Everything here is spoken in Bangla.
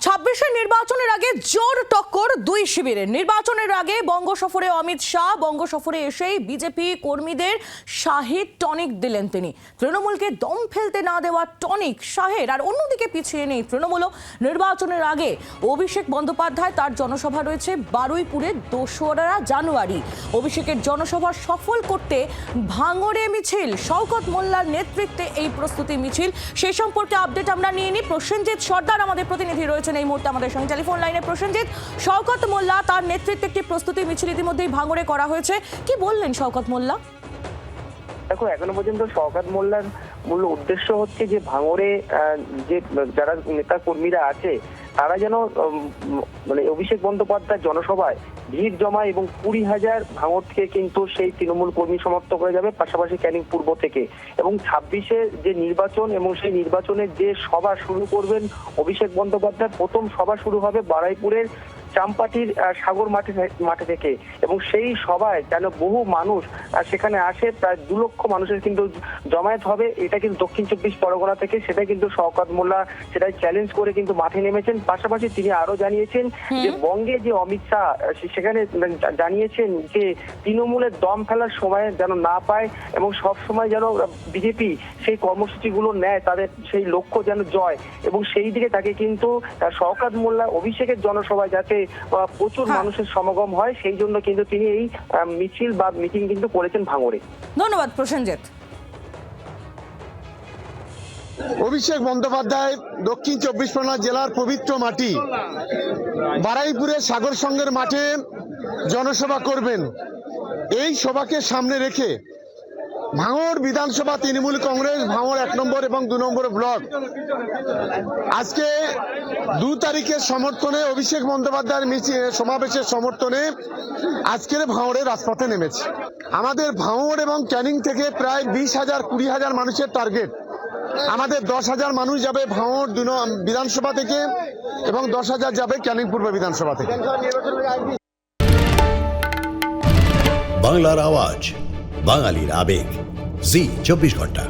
ছাব্বিশের নির্বাচনের আগে জোর টক্কর দুই শিবিরের। নির্বাচনের আগে বঙ্গ সফরে অমিত শাহ, বঙ্গ সফরে এসেই বিজেপি কর্মীদের শাহের টনিক দিলেন তিনি। তৃণমূলকে দম ফেলতে না দেওয়া টনিক শাহের, আর অন্যদিকে পিছিয়ে নেই তৃণমূলও। নির্বাচনের আগে অভিষেক বন্দ্যোপাধ্যায়, তার জনসভা রয়েছে বারুইপুরে ২রা জানুয়ারি। অভিষেকের জনসভা সফল করতে ভাঙড়ে মিছিল, শওকত মোল্লার নেতৃত্বে এই প্রস্তুতি মিছিল। সেই সম্পর্কে আপডেট আমরা নিয়ে নিই। প্রসেনজিৎ সর্দার আমাদের প্রতিনিধি রয়েছেন এই মুহূর্তে আমাদের সঙ্গে টেলিফোন লাইনে। প্রসেনজিৎ, শওকত মোল্লা তার নেতৃত্বে একটি প্রস্তুতি মিছিল ইতিমধ্যেই ভাঙড়ে করা হয়েছে, কি বললেন শওকত মোল্লা? দেখো, এখনো পর্যন্ত শওকত মোল্লার মূল উদ্দেশ্য হচ্ছে যে ভাঙড়ে যে যারা নেতা কর্মীরা আছে তারা যেন মানে অভিষেক বন্দ্যোপাধ্যায় জনসভায় ভিড় জমায় এবং ২০,০০০ ভাঙড় থেকে কিন্তু সেই তৃণমূল কর্মী সমর্থক হয়ে যাবে, পাশাপাশি ক্যানিং পূর্ব থেকে। এবং ২৬-এ যে নির্বাচন এবং সেই নির্বাচনের যে সভা শুরু করবেন অভিষেক বন্দ্যোপাধ্যায়, প্রথম সভা শুরু হবে বারুইপুরের চাম্পাটির সাগর মাঠে থেকে। এবং সেই সভায় যেন বহু মানুষ সেখানে আসে, প্রায় ২ লক্ষ মানুষের কিন্তু জমায়েত হবে। এটা কিন্তু দক্ষিণ ২৪ পরগনা থেকে, সেটা কিন্তু শওকত মোল্লা সেটাই চ্যালেঞ্জ করে কিন্তু মাঠে নেমেছেন। পাশাপাশি তিনি আরো জানিয়েছেন যে বঙ্গে যে অমিত শাহ সেখানে জানিয়েছেন যে তৃণমূলের দম ফেলার সময় যেন না পায় এবং সব সময় যেন বিজেপি সেই কর্মসূচিগুলো নেয়, তাদের সেই লক্ষ্য যেন জয়। এবং সেই দিকে তাকে কিন্তু শওকত মোল্লা অভিষেকের জনসভায় যাতে প্রচুর মানুষের সমাগম হয়, সেই জন্য কিন্তু তিনি এই মিছিল বা মিটিং কিন্তু করেছেন ভাঙড়ে। ধন্যবাদ প্রসেনজিৎ। অভিষেক বন্দ্যোপাধ্যায় দক্ষিণ ২৪ পরগনা জেলার পবিত্র মাটি বারুইপুরে সাগর সংঘের মাঠে জনসভা করবেন। এই সভাকে সামনে রেখে ভাঙড় বিধানসভা তৃণমূল কংগ্রেস ভাঙড় ১ নম্বর এবং ২ নম্বর ব্লক আজকে ২ তারিখের সমর্থনে অভিষেক বন্দ্যোপাধ্যায়ের সমাবেশের সমর্থনে আজকের ভাঙড়ের রাজপথে নেমেছে। আমাদের ভাঙড় এবং ক্যানিং থেকে প্রায় ২০,০০০ ২০,০০০ মানুষের টার্গেট। আমাদের ১০,০০০ মানুষ যাবে ভাঙড় বিধানসভা থেকে এবং ১০,০০০ যাবে ক্যানিং পূর্ব বিধানসভা থেকে। বাংলার আওয়াজ, বাঙালির আবেগ, জি ২৪ ঘন্টা।